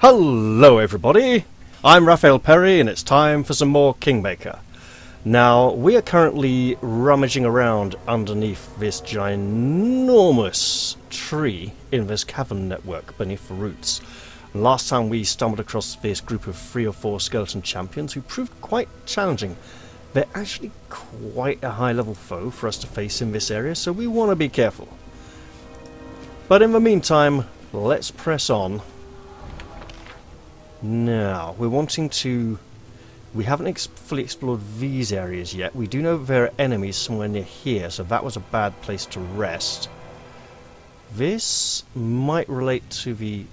Hello everybody, I'm Raphael Perry and it's time for some more Kingmaker. Now, we are currently rummaging around underneath this ginormous tree in this cavern network beneath the roots. Last time we stumbled across this group of 3 or 4 skeleton champions who proved quite challenging. They're actually quite a high level foe for us to face in this area, so we want to be careful. But in the meantime, let's press on. Now, we're wanting to... We haven't fully explored these areas yet. We do know there are enemies somewhere near here, so that was a bad place to rest. This might relate to the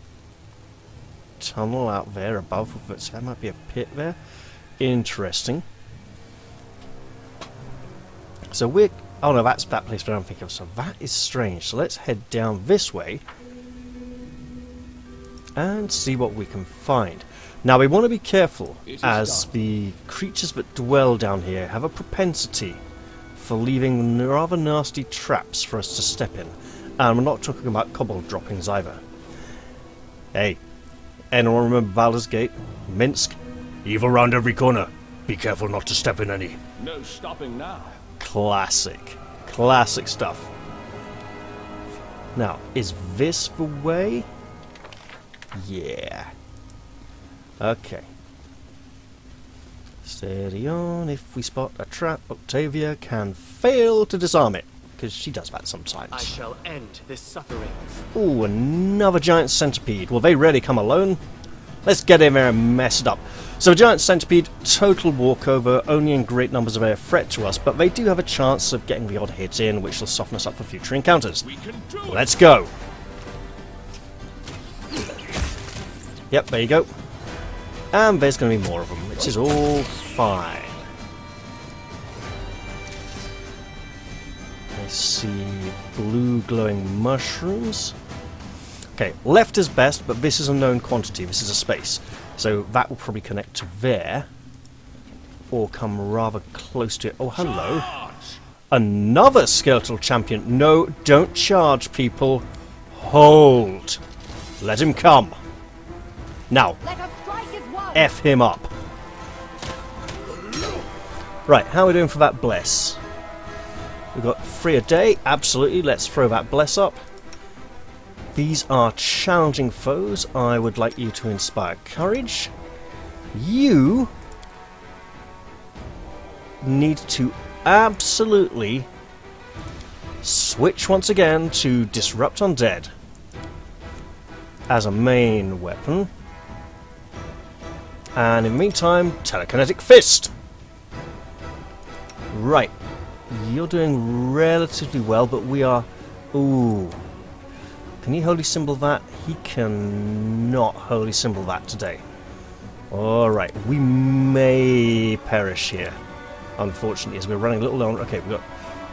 tunnel out there above, so there might be a pit there. Interesting. So we're... Oh no, that's that place that I'm thinking of, so that is strange. So let's head down this way and see what we can find. Now we want to be careful, as the creatures that dwell down here have a propensity for leaving rather nasty traps for us to step in. And we're not talking about kobold droppings either. Hey, anyone remember Baldur's Gate? Minsk? Evil round every corner. Be careful not to step in any. No stopping now. Classic. Classic stuff. Now, is this the way? Yeah. Okay. Steady on. If we spot a trap, Octavia can fail to disarm it, because she does that sometimes. I shall end this suffering. Ooh, another giant centipede. Well, they rarely come alone. Let's get in there and mess it up. So a giant centipede, total walkover, only in great numbers of a threat to us, but they do have a chance of getting the odd hit in, which will soften us up for future encounters. Let's go. Yep, there you go. And there's going to be more of them, which is all fine. I see blue glowing mushrooms. Okay, left is best, but this is a known quantity. This is a space. So that will probably connect to there. Or come rather close to it. Oh, hello. Another skeletal champion. No, don't charge, people. Hold. Let him come. Now, F him up. Right, how are we doing for that bless? We've got 3 a day. Absolutely, let's throw that bless up. These are challenging foes. I would like you to inspire courage. You need to absolutely switch once again to Disrupt Undead as a main weapon. And in the meantime, Telekinetic Fist! Right. You're doing relatively well, but we are... Ooh. Can you holy symbol that? He cannot holy symbol that today. Alright, we may perish here. Unfortunately, as we're running a little longer. Okay, we've got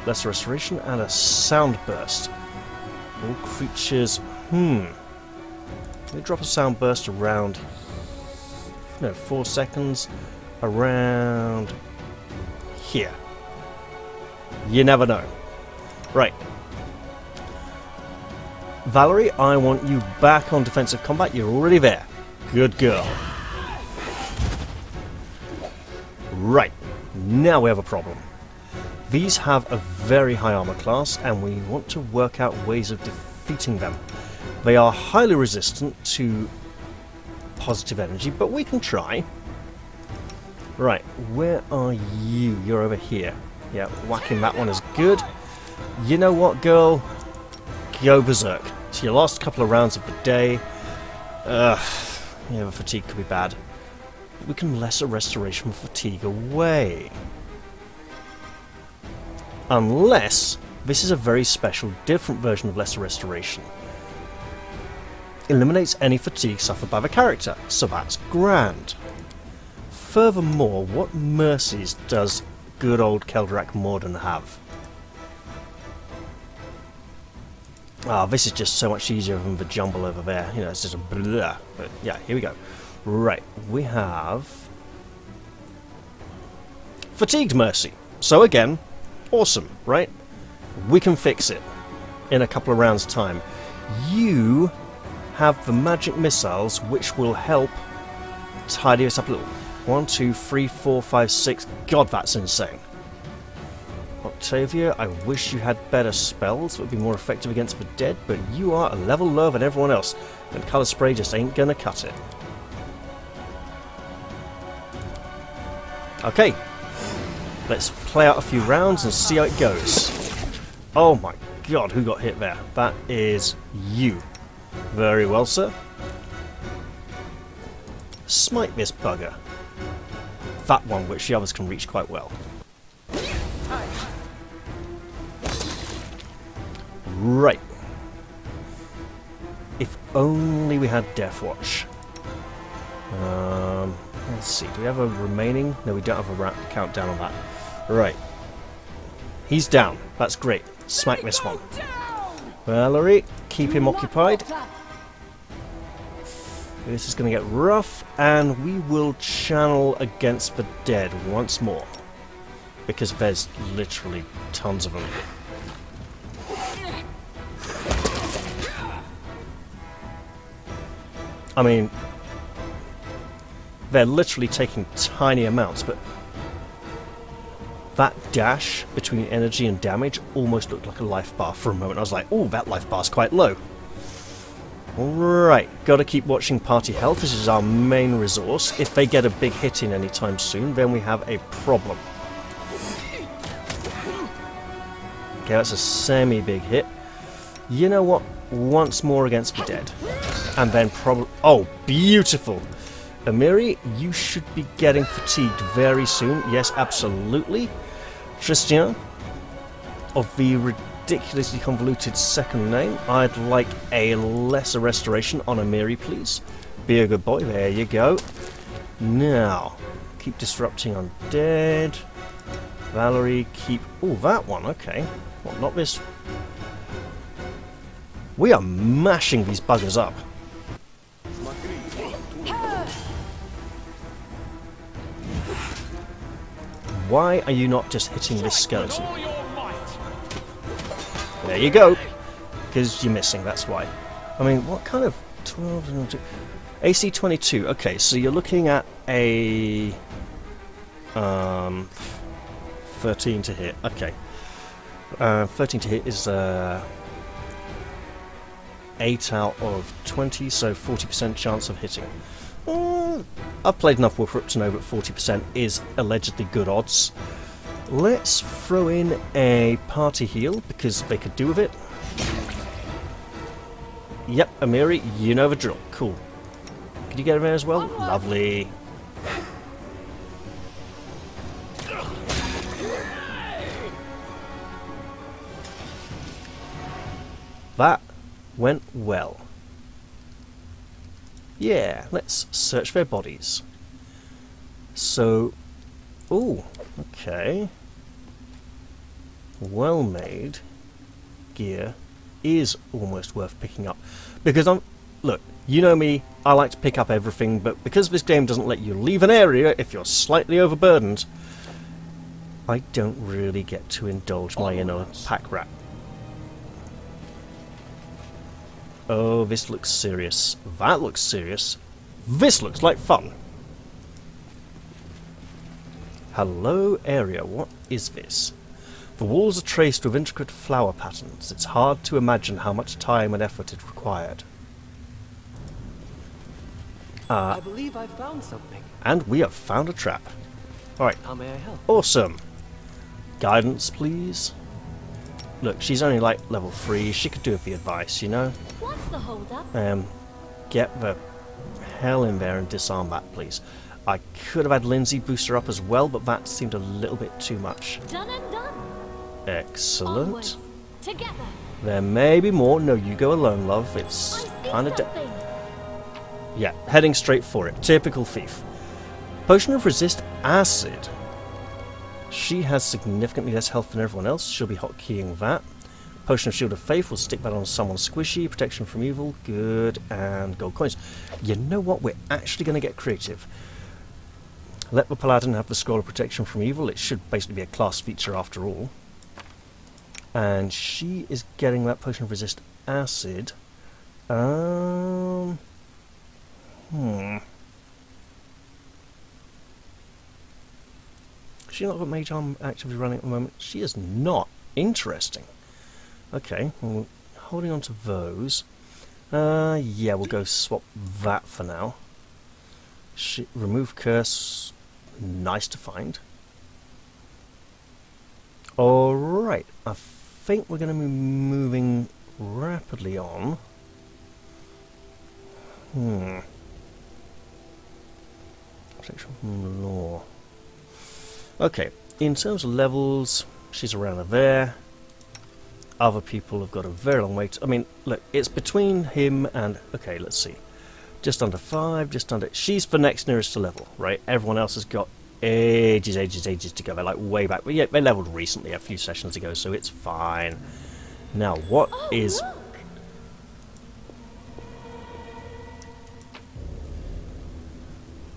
Lesser Restoration and a Sound Burst. All creatures... Let me drop a Sound Burst around... No, 4 seconds. Around... here. You never know. Right. Valerie, I want you back on defensive combat. You're already there. Good girl. Right. Now we have a problem. These have a very high armor class, and we want to work out ways of defeating them. They are highly resistant to positive energy, but we can try. Right. Where are you? You're over here. Yeah, whacking that one is good. You know what, girl? Go berserk. So your last couple of rounds of the day. Yeah, the fatigue could be bad. We can lesser restoration fatigue away. Unless this is a very special, different version of lesser restoration. Eliminates any fatigue suffered by the character, so that's grand. Furthermore, what mercies does good old Keldrak Morden have? Ah, this is just so much easier than the jumble over there. You know, it's just a blah. But yeah, here we go. Right, we have... Fatigued Mercy. So again, awesome, right? We can fix it in a couple of rounds' time. You have the magic missiles, which will help tidy us up a little. 1, 2, 3, 4, 5, 6. God, that's insane. Octavia, I wish you had better spells that would be more effective against the dead, but you are a level lower than everyone else, and colour spray just ain't gonna cut it. Okay, let's play out a few rounds and see how it goes. Oh my god, who got hit there? That is you. Very well, sir. Smite this bugger. That one, which the others can reach quite well. Right. If only we had Death Watch. Let's see, do we have a remaining? No, we don't have a countdown on that. Right. He's down. That's great. Smack this one. Valerie, keep him occupied. This is going to get rough, and we will channel against the dead once more. Because there's literally tons of them. I mean, they're literally taking tiny amounts, but that dash between energy and damage almost looked like a life bar for a moment. I was like, oh, that life bar's quite low. Alright, gotta keep watching party health. This is our main resource. If they get a big hit in anytime soon, then we have a problem. Okay, that's a semi-big hit. You know what? Once more against the dead. And then probably... Oh, beautiful! Amiri, you should be getting fatigued very soon. Yes, absolutely. Tristan, of the ridiculously convoluted second name, I'd like a lesser restoration on Amiri, please. Be a good boy. There you go. Now, keep disrupting undead. Valerie, keep... Oh, that one. Okay. Well, not this... We are mashing these buggers up. Why are you not just hitting this skeleton? There you go. Because you're missing, that's why. I mean, what kind of... 12... AC 22. Okay, so you're looking at a... 13 to hit. Okay. 13 to hit is... 8 out of 20, so 40% chance of hitting. I've played enough Wolfrip to know that 40% is allegedly good odds. Let's throw in a party heal, because they could do with it. Yep, Amiri, you know the drill. Cool. Could you get him there as well? Lovely. That went well. Yeah, let's search their bodies. So, ooh, okay. Well made gear is almost worth picking up. Because look, you know me, I like to pick up everything, but because this game doesn't let you leave an area if you're slightly overburdened, I don't really get to indulge my inner pack rat. Oh, this looks serious. That looks serious. This looks like fun. Hello, area. What is this? The walls are traced with intricate flower patterns. It's hard to imagine how much time and effort it required. I believe I found something. And we have found a trap. Alright. How may I help? Awesome. Guidance, please. Look, she's only like level 3. She could do with the advice, you know? What's the hold up? Get the hell in there and disarm that, please. I could have had Lindsay boost her up as well, but that seemed a little bit too much. Done and done. Excellent. Onwards. Together. There may be more. No, you go alone, love. It's kind of... Yeah, heading straight for it. Typical thief. Potion of Resist Acid. She has significantly less health than everyone else. She'll be hotkeying that. Potion of Shield of Faith. We'll stick that on someone squishy. Protection from evil. Good. And gold coins. You know what? We're actually going to get creative. Let the Paladin have the Scroll of Protection from Evil. It should basically be a class feature after all. And she is getting that Potion of Resist Acid She not got Mage Arm actively running at the moment? She is not. Interesting. Okay, well, holding on to those. Yeah, we'll go swap that for now. Remove curse. Nice to find. Alright, I think we're going to be moving rapidly on. Protection from law. Okay, in terms of levels, she's around there. Other people have got a very long way to... I mean, look, it's between him and... Okay, let's see. Just under 5, just under... She's the next nearest to level, right? Everyone else has got ages to go. They're like way back. But yeah, they leveled recently, a few sessions ago, so it's fine. Now, what is... Look.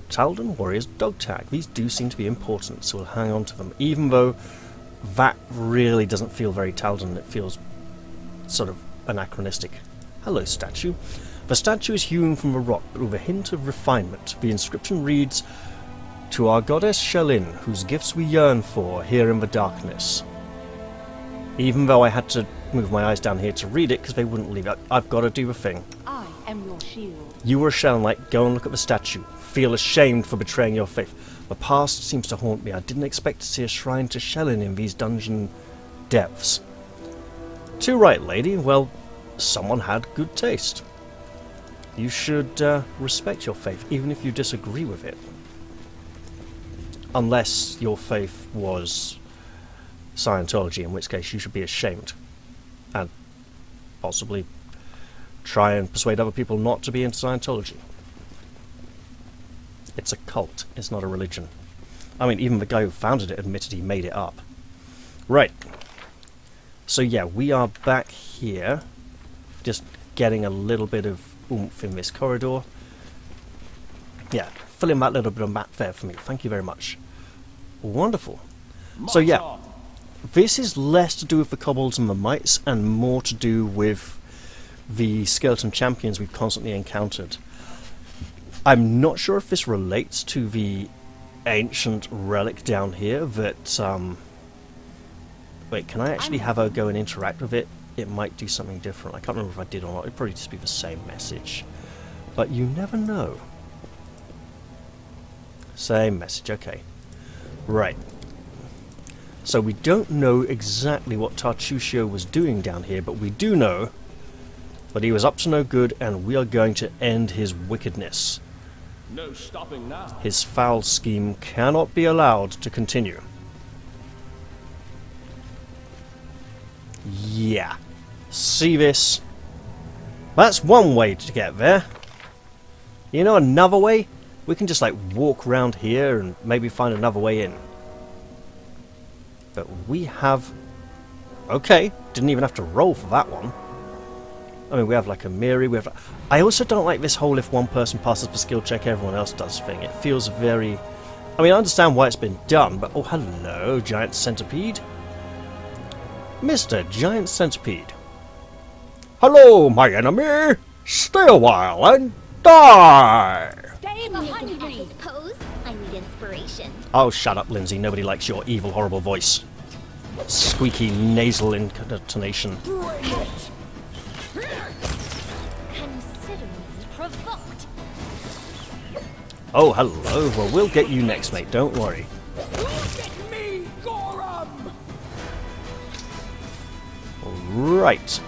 Taldan Warriors Dog Tag. These do seem to be important, so we'll hang on to them. Even though that really doesn't feel very Taldan, it feels sort of anachronistic. Hello, statue. The statue is hewn from a rock, but with a hint of refinement. The inscription reads, "To our goddess Shalin, whose gifts we yearn for here in the darkness." Even though I had to move my eyes down here to read it, because they wouldn't leave it, I've got to do the thing. I am your shield. You were a Shell Knight, go and look at the statue. Feel ashamed for betraying your faith. The past seems to haunt me. I didn't expect to see a shrine to Shalin in these dungeon depths. Too right, lady. Well, someone had good taste. You should respect your faith, even if you disagree with it. Unless your faith was Scientology, in which case you should be ashamed. And possibly try and persuade other people not to be into Scientology. It's a cult, it's not a religion. I mean, even the guy who founded it admitted he made it up. Right. So yeah, we are back here. Just getting a little bit of oomph in this corridor. Yeah, fill in that little bit of map there for me. Thank you very much. Wonderful. So yeah, this is less to do with the kobolds and the mites, and more to do with the skeleton champions we've constantly encountered. I'm not sure if this relates to the ancient relic down here that, wait, can I actually have her go and interact with it? It might do something different. I can't remember if I did or not. It'd probably just be the same message. But you never know. Same message, okay. Right. So we don't know exactly what Tartuccio was doing down here, but we do know that he was up to no good, and we are going to end his wickedness. No stopping now. His foul scheme cannot be allowed to continue. Yeah. See this? That's one way to get there. You know another way? We can just like walk around here and maybe find another way in. But we have... Okay, didn't even have to roll for that one. I mean, we have like a Miri, we have... I also don't like this whole if one person passes the skill check, everyone else does thing. It feels very... I mean, I understand why it's been done, but... Oh, hello, Giant Centipede. Mr. Giant Centipede. Hello, my enemy! Stay a while and die! Stay behind me. Pose? I need inspiration. Oh, shut up, Lindsay. Nobody likes your evil, horrible voice. Squeaky, nasal intonation. Consider me provoked. Oh, hello. Well, we'll get you next, mate. Don't worry. Look at me, Gorum! Right.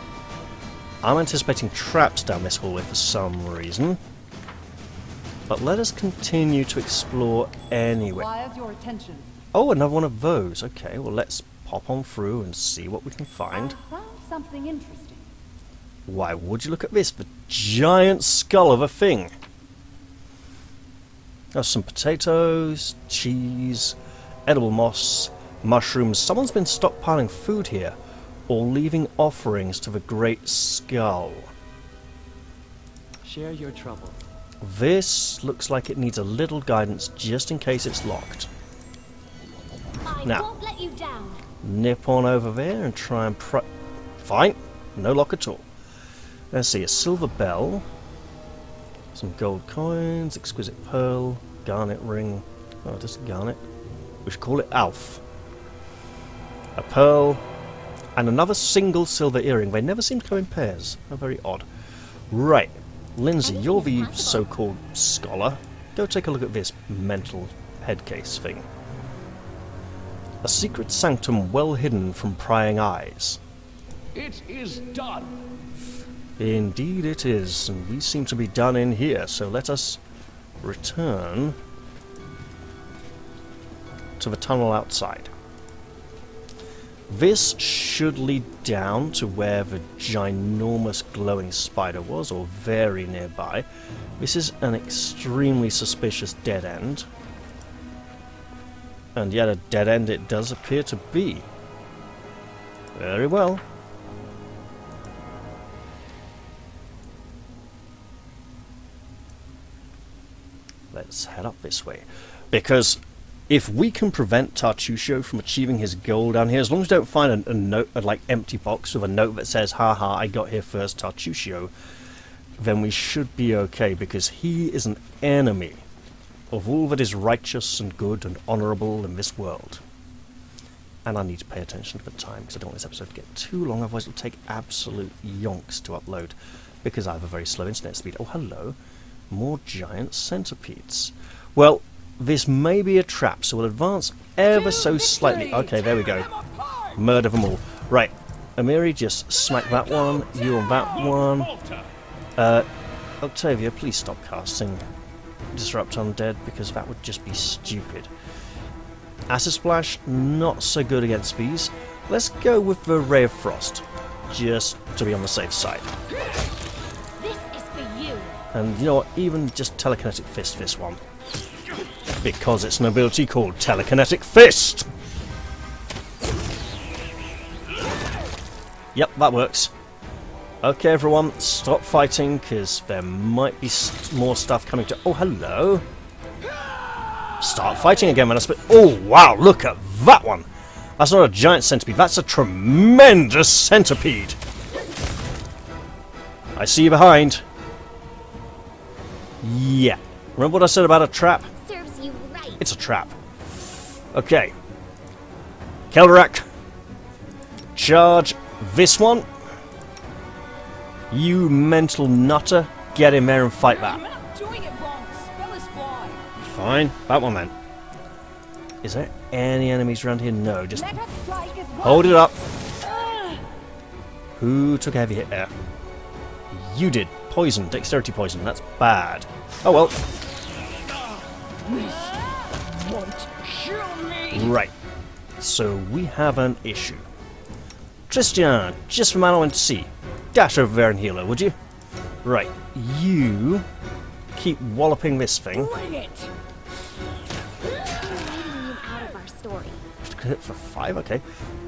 I'm anticipating traps down this hallway for some reason. But let us continue to explore anyway. Requires your attention. Oh, another one of those. Okay, well, let's pop on through and see what we can find. I found something interesting. Why, would you look at this? The giant skull of a thing. There's some potatoes, cheese, edible moss, mushrooms. Someone's been stockpiling food here, or leaving offerings to the great skull. Share your trouble. This looks like it needs a little guidance just in case it's locked. I Now. won't let you down. Nip on over there and try and Fine, no lock at all. Let's see, a silver bell, some gold coins, exquisite pearl, garnet ring. Oh, just garnet. We should call it Alf. A pearl, and another single silver earring. They never seem to come in pairs. How very odd. Right, Lindsay, you're the so-called scholar. Go take a look at this mental headcase thing. A secret sanctum well hidden from prying eyes. It is done. Indeed it is, and we seem to be done in here, so let us return to the tunnel outside. This should lead down to where the ginormous glowing spider was, or very nearby. This is an extremely suspicious dead end. And yet a dead end it does appear to be. Very well. Let's head up this way. Because if we can prevent Tartusio from achieving his goal down here, as long as we don't find a note, like empty box with a note that says, haha, I got here first, Tartusio, then we should be okay, because he is an enemy of all that is righteous and good and honourable in this world. And I need to pay attention to the time, because I don't want this episode to get too long, otherwise it'll take absolute yonks to upload, because I have a very slow internet speed. Oh, hello. More giant centipedes. Well, this may be a trap, so we'll advance ever so slightly. Okay, there we go. Murder them all. Right, Amiri, just smack that one. You on that one. Octavia, please stop casting Disrupt Undead, because that would just be stupid. Acid Splash, not so good against these. Let's go with the Ray of Frost, just to be on the safe side. This is for you. And you know what, even just Telekinetic Fist this one. Because it's an ability called Telekinetic Fist! Yep, that works. Okay everyone, stop fighting, because there might be more stuff coming to... Oh, hello! Start fighting again when I spit... Oh, wow, look at that one! That's not a giant centipede, that's a tremendous centipede! I see you behind. Yeah. Remember what I said about a trap? Serves you right. It's a trap. Okay. Kelderak. Charge this one. You mental nutter. Get in there and fight that. You're not doing it wrong. Spell is why. Fine. That one then. Is there any enemies around here? No. Just Let us strike as one. hold it up. Who took a heavy hit there? You did. Poison. Dexterity poison. That's bad. Oh well. Won't kill me. Right. So we have an issue. Tristan, just from I went to see. Dash over there and heal her, would you? Right. You keep walloping this thing. Bring it. Leaving you out of our story. Hit for 5, okay.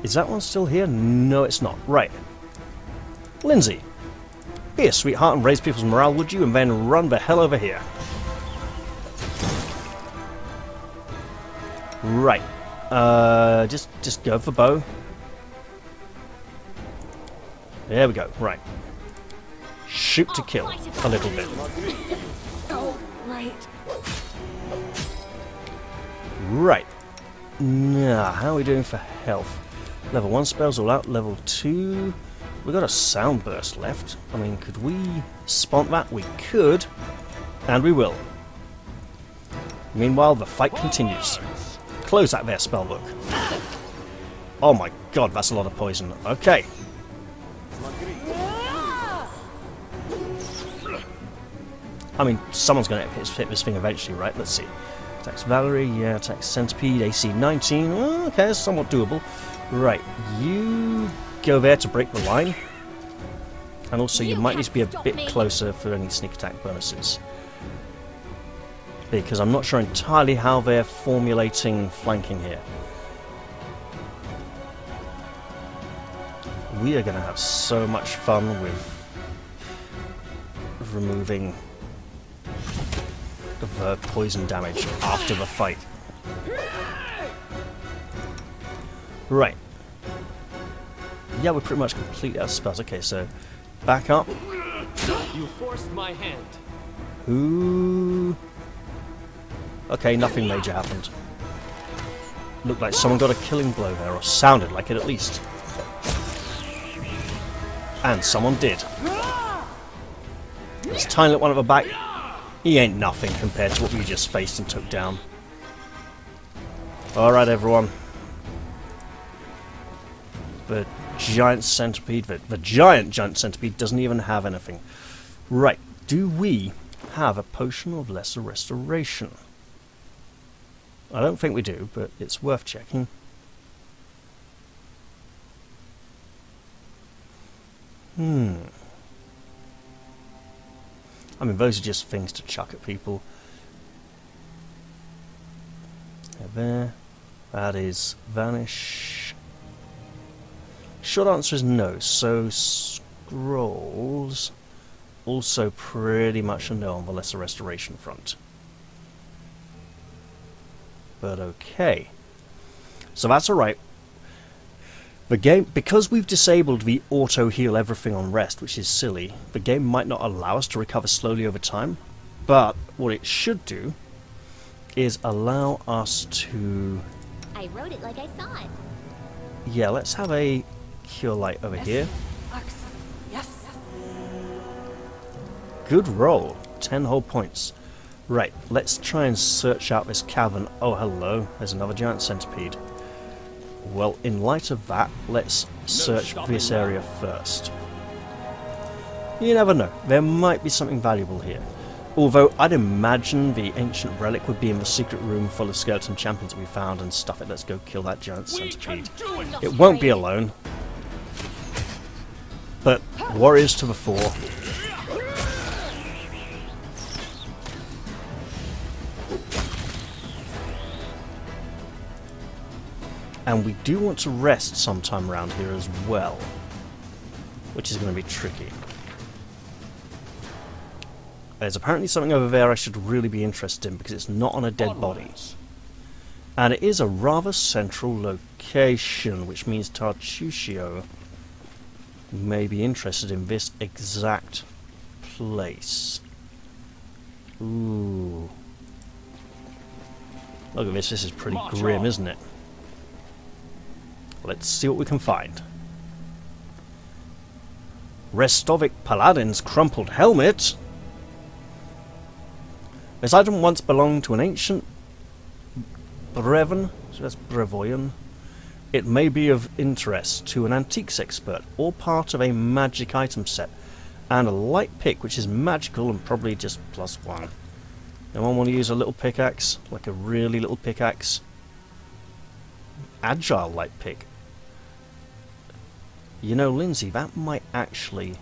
Is that one still here? No, it's not. Right. Lindsay, be a sweetheart and raise people's morale, would you? And then run the hell over here. Right. Just go for bow. There we go. Right. Shoot to kill a little bit. Oh, right. Right. Now, how are we doing for health? Level 1 spells all out. Level 2. We've got a sound burst left. I mean, could we spont that? We could. And we will. Meanwhile, the fight continues. Close that there, spellbook. Oh my god, that's a lot of poison. Okay. I mean, someone's going to hit this thing eventually, right? Let's see. Attacks Valerie, yeah, attacks Centipede, AC 19. Oh, okay, that's somewhat doable. Right, you go there to break the line. And also, you might need to be a bit closer for any sneak attack bonuses. Because I'm not sure entirely how they're formulating flanking here. We are going to have so much fun with removing the poison damage after the fight. Right. Yeah, we're pretty much completely out of spells. Okay, so back up. You forced my hand. Ooh. Okay, nothing major happened. Looked like someone got a killing blow there, or sounded like it at least. And someone did. This tiny little one at the back, he ain't nothing compared to what we just faced and took down. Alright everyone. The giant centipede, the giant centipede doesn't even have anything. Right, do we have a potion of lesser restoration? I don't think we do, but it's worth checking. I mean, those are just things to chuck at people. There. That is vanish. Short answer is no. So scrolls also pretty much a no on the lesser restoration front. But okay. So that's alright. The game, because we've disabled the auto heal everything on rest, which is silly, the game might not allow us to recover slowly over time, but what it should do is allow us to... I wrote it like I saw it. Yeah, let's have a cure light over here. Yes. Good roll. 10 whole points. Right, let's try and search out this cavern. Oh, hello. There's another giant centipede. Well, in light of that, let's search this area first. You never know. There might be something valuable here. Although, I'd imagine the ancient relic would be in the secret room full of skeleton champions that we found and stuff it. Let's go kill that giant centipede. It won't be alone. But, warriors to the fore. And we do want to rest sometime around here as well, which is going to be tricky. There's apparently something over there I should really be interested in because it's not on a dead body. And it is a rather central location, which means Tartusio may be interested in this exact place. Ooh. Look at this, this is pretty grim, isn't it? Let's see what we can find. Restovic Paladin's crumpled helmet. This item once belonged to an ancient Breven, so that's Brevoyan. It may be of interest to an antiques expert, or part of a magic item set, and a light pick which is magical and probably just +1. Anyone want to use a little pickaxe? Like a really little pickaxe? Agile light pick. You know, Lindsay, that might actually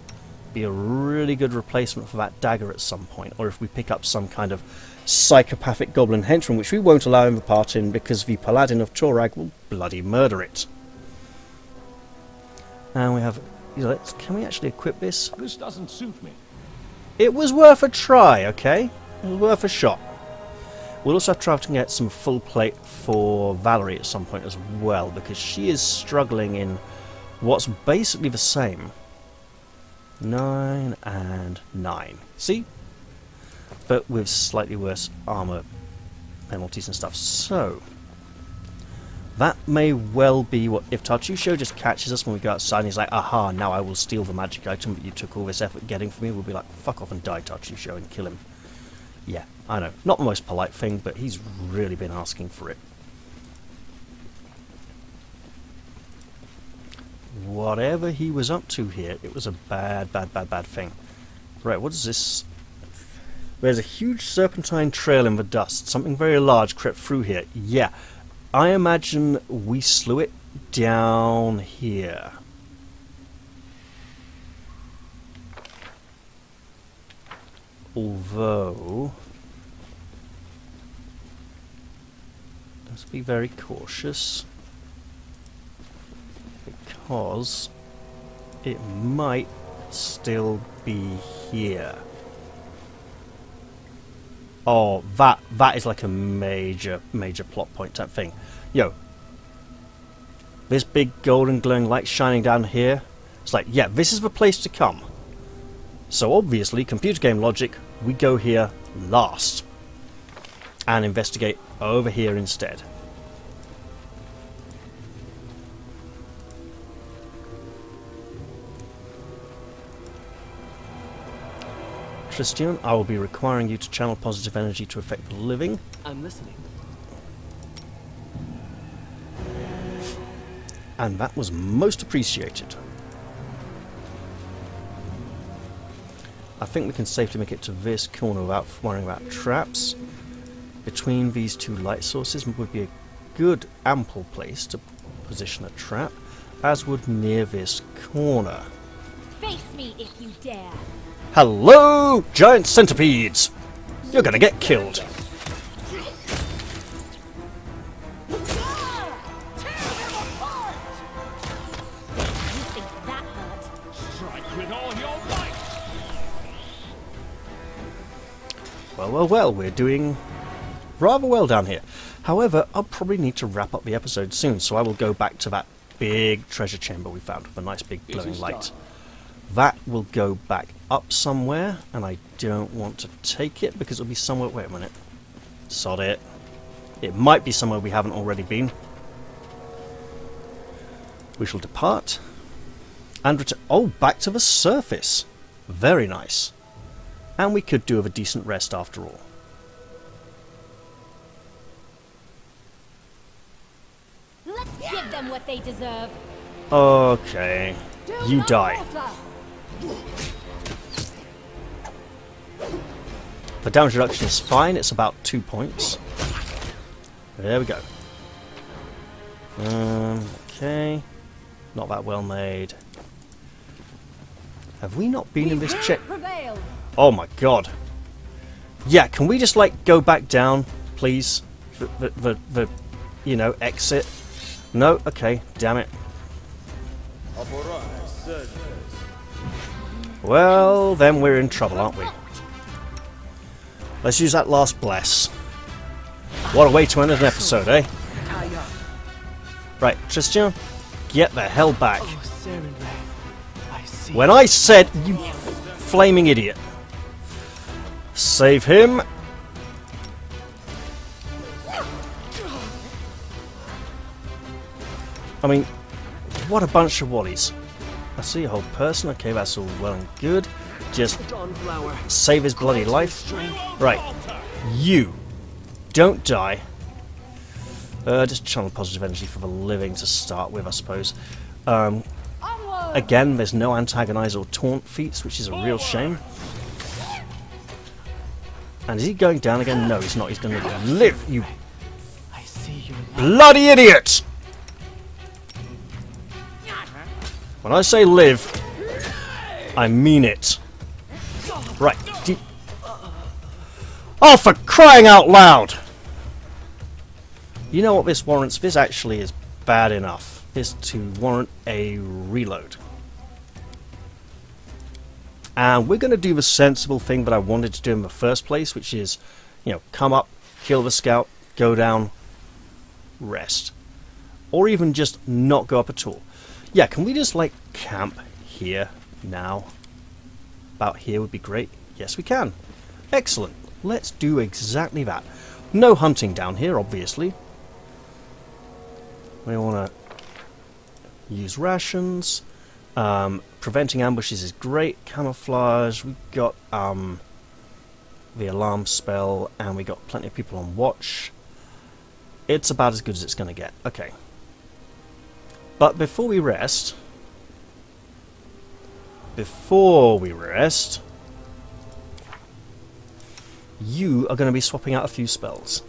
be a really good replacement for that dagger at some point, or if we pick up some kind of psychopathic goblin henchman, which we won't allow him to part in because the Paladin of Torag will bloody murder it. And we have... can we actually equip this? This doesn't suit me. It was worth a try, okay? It was worth a shot. We'll also have to get some full plate for Valerie at some point as well, because she is struggling in what's basically the same. 9 and 9. See? But with slightly worse armor penalties and stuff. So, that may well be what... If Tartusio just catches us when we go outside and he's like, aha, now I will steal the magic item that you took all this effort getting for me, we'll be like, fuck off and die, Tartusio, and kill him. Yeah, I know. Not the most polite thing, but he's really been asking for it. Whatever he was up to here, it was a bad thing. Right, what is this? There's a huge serpentine trail in the dust. Something very large crept through here. Yeah, I imagine we slew it down here. Although, let's be very cautious, because it might still be here. Oh, that is like a major plot point type thing. Yo, this big golden glowing light shining down here, it's like, yeah, this is the place to come. So obviously, computer game logic, we go here last. And investigate over here instead. Christian, I will be requiring you to channel positive energy to affect the living. I'm listening. And that was most appreciated. I think we can safely make it to this corner without worrying about traps. Between these two light sources would be a good ample place to position a trap, as would near this corner. Face me if you dare. Hello, giant centipedes! You're gonna get killed. You think that hurt? Strike with all your might. Well, we're doing rather well down here. However, I'll probably need to wrap up the episode soon, so I will go back to that big treasure chamber we found with a nice big glowing light. That will go back up somewhere, and I don't want to take it because it'll be somewhere... Wait a minute. Sod it. It might be somewhere we haven't already been. We shall depart. And return... Oh, back to the surface. Very nice. And we could do with a decent rest after all. Let's give them what they deserve. Okay. You die. The damage reduction is fine, it's about 2 points. There we go. Okay. Not that well made. Have we not been in this check? Prevail. Oh my god. Yeah, can we just like go back down, please? The you know, exit. No, okay, damn it. Well, then we're in trouble, aren't we? Let's use that last bless. What a way to end an episode, eh? Right, Christian, get the hell back. Oh, Saren Ray. I see. When I said, you flaming idiot. Save him. I mean, what a bunch of wallies. I see a whole person. Okay, that's all well and good. Just Dawnflower. save his bloody life. Right. You. Don't die. Just channel positive energy for the living to start with, I suppose. Again, there's no antagonize or taunt feats, which is a real shame. And is he going down again? No, he's not. He's going to live, you I see your light. bloody idiot! When I say live, I mean it. Right. Oh, for crying out loud! You know what this warrants? This actually is bad enough. This to warrant a reload. And we're going to do the sensible thing that I wanted to do in the first place, which is, you know, come up, kill the scout, go down, rest. Or even just not go up at all. Yeah, can we just, like, camp here now? About here would be great. Yes, we can. Excellent. Let's do exactly that. No hunting down here, obviously. We want to use rations. Preventing ambushes is great. Camouflage. We've got the alarm spell, and we got plenty of people on watch. It's about as good as it's going to get. Okay. But before we rest, you are going to be swapping out a few spells.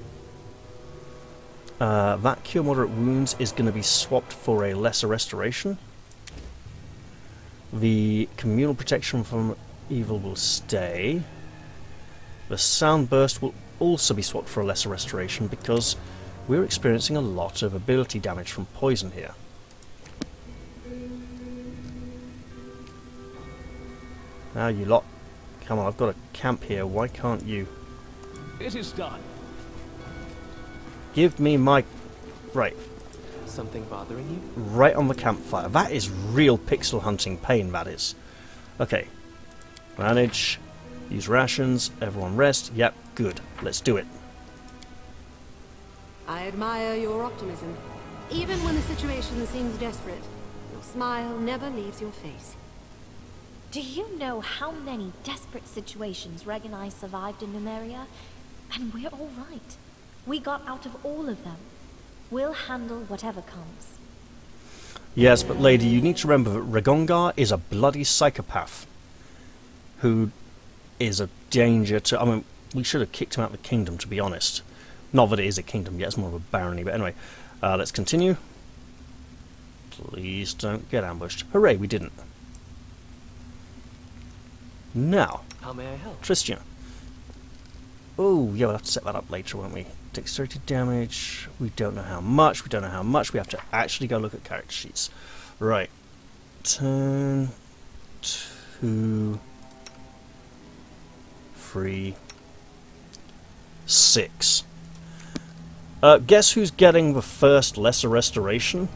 That Cure Moderate Wounds is going to be swapped for a Lesser Restoration. The Communal Protection from Evil will stay. The Sound Burst will also be swapped for a Lesser Restoration because we're experiencing a lot of ability damage from poison here. Now you lot, come on, I've got a camp here, why can't you? It is done. Give me my... Right, Something bothering you? right on the campfire. That is real pixel hunting pain, that is. Okay. Manage. Use rations. Everyone rest. Yep, good. Let's do it. I admire your optimism. Even when the situation seems desperate, your smile never leaves your face. Do you know how many desperate situations Reg and I survived in Numeria? And we're all right. We got out of all of them. We'll handle whatever comes. Yes, but lady, you need to remember that Regongar is a bloody psychopath who is a danger to... I mean, we should have kicked him out of the kingdom, to be honest. Not that it is a kingdom yet, it's more of a barony, but anyway. Let's continue. Please don't get ambushed. Hooray, we didn't. Now, How may I help? Tristan. Oh, yeah, we'll have to set that up later, won't we? Dexterity damage, we don't know how much, we don't know how much, we have to actually go look at character sheets. Right. Turn, 2, 3, 6. Guess who's getting the first lesser restoration?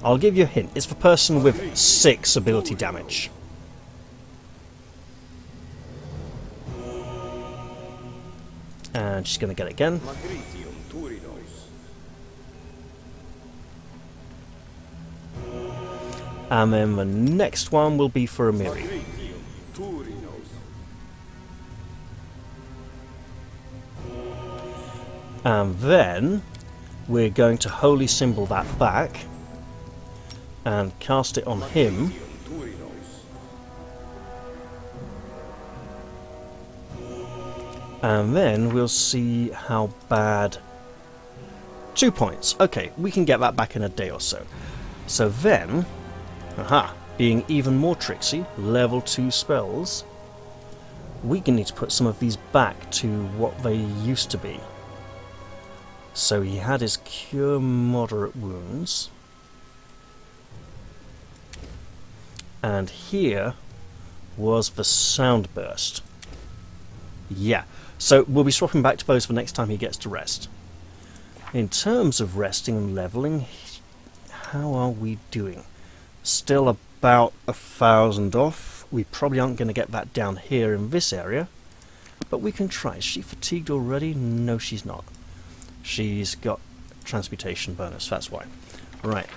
I'll give you a hint, it's the person with 6 ability damage. And she's going to get it again. And then the next one will be for Amiri. And then we're going to holy symbol that back and cast it on him. And then we'll see how bad... 2 points. Okay, we can get that back in a day or so. So then... Aha! Being even more tricksy, level 2 spells. We can need to put some of these back to what they used to be. So he had his Cure Moderate Wounds. And here was the Sound Burst. Yeah. So we'll be swapping back to those for next time he gets to rest. In terms of resting and leveling, how are we doing? Still about 1,000 off. We probably aren't going to get that down here in this area, but we can try. Is she fatigued already? No, she's not. She's got transmutation bonus, that's why. Right.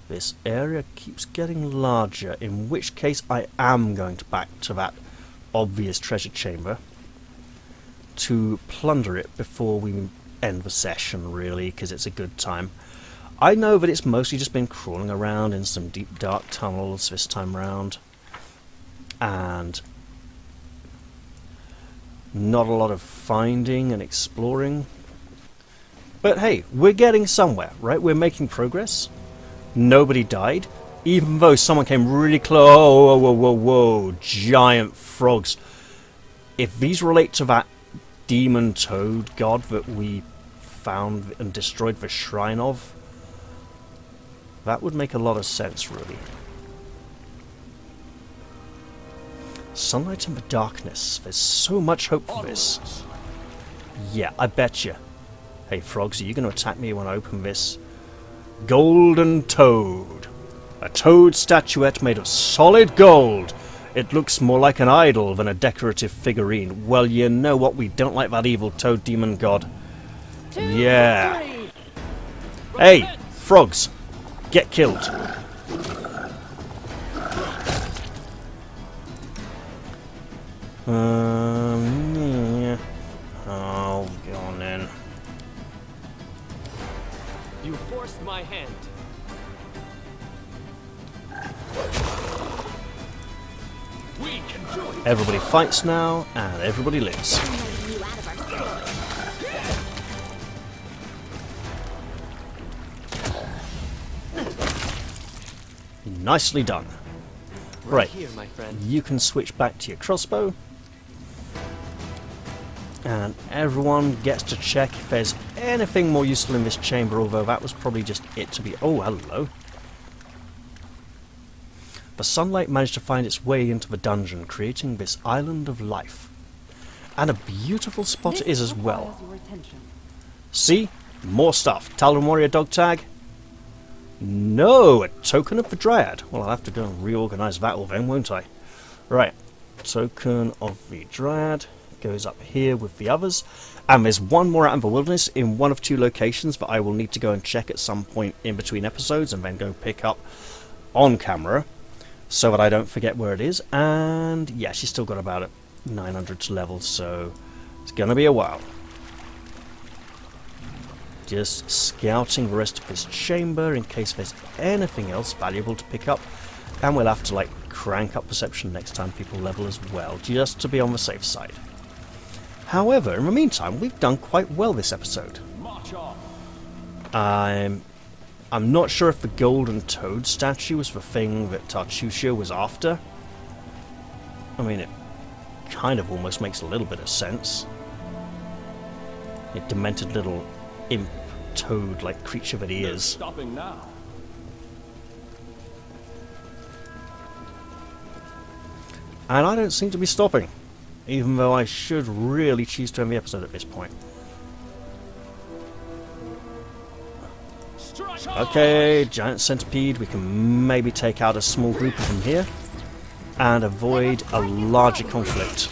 This area keeps getting larger, in which case I am going to back to that obvious treasure chamber to plunder it before we end the session, really, because it's a good time. I know that it's mostly just been crawling around in some deep dark tunnels this time round, and not a lot of finding and exploring. But hey, we're getting somewhere, right? We're making progress. Nobody died, even though someone came really close. Whoa, whoa, whoa, whoa, giant frogs. If these relate to that demon toad god that we found and destroyed the shrine of, that would make a lot of sense, really. Sunlight in the darkness. There's so much hope for this. Yeah, I bet you. Hey, frogs, are you going to attack me when I open this? Golden Toad. A toad statuette made of solid gold. It looks more like an idol than a decorative figurine. Well, you know what? We don't like that evil toad demon god. Yeah. Hey, frogs. Get killed. Yeah. Oh, go on then. You forced my hand. We can do it. Everybody fights now, and everybody lives. You out of our story. Nicely done. Right, Here, my friend. you can switch back to your crossbow. And everyone gets to check if there's anything more useful in this chamber, although that was probably just it to be... Oh, hello. The sunlight managed to find its way into the dungeon, creating this island of life. And a beautiful spot it is as well. Requires your attention. See? More stuff. Talon Warrior dog tag. No, a token of the Dryad. Well, I'll have to go and reorganize that all then, won't I? Right. Token of the Dryad goes up here with the others. And there's one more out in the wilderness in one of two locations that I will need to go and check at some point in between episodes and then go pick up on camera so that I don't forget where it is. And yeah, she's still got about 900 levels, so it's going to be a while. Just scouting the rest of this chamber in case there's anything else valuable to pick up. And we'll have to like crank up perception next time people level as well, just to be on the safe side. However, in the meantime, we've done quite well this episode. March on. I'm not sure if the golden toad statue was the thing that Tartusio was after. I mean, it kind of almost makes a little bit of sense. A demented little imp toad-like creature that he is. Stopping now. And I don't seem to be stopping, even though I should really choose to end the episode at this point. Okay, giant centipede. We can maybe take out a small group of them here and avoid a larger conflict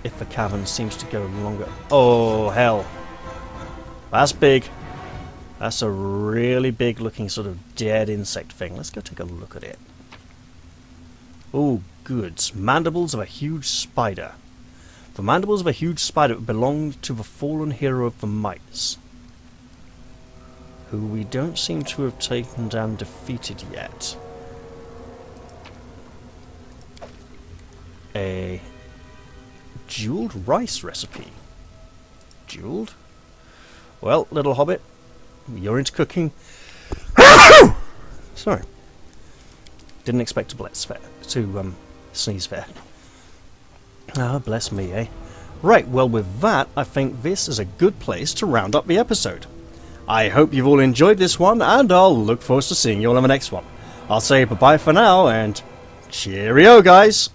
if the cavern seems to go longer. Oh, hell. That's big. That's a really big looking sort of dead insect thing. Let's go take a look at it. Oh, goods. Mandibles of a huge spider. The mandibles of a huge spider belonged to the fallen hero of the mites, who we don't seem to have taken down defeated yet. A jeweled rice recipe. Jeweled? Well, little hobbit, you're into cooking. Sorry. Didn't expect to sneeze there. Ah, bless me, eh? Right, well with that, I think this is a good place to round up the episode. I hope you've all enjoyed this one, and I'll look forward to seeing you all in the next one. I'll say bye-bye for now, and cheerio, guys!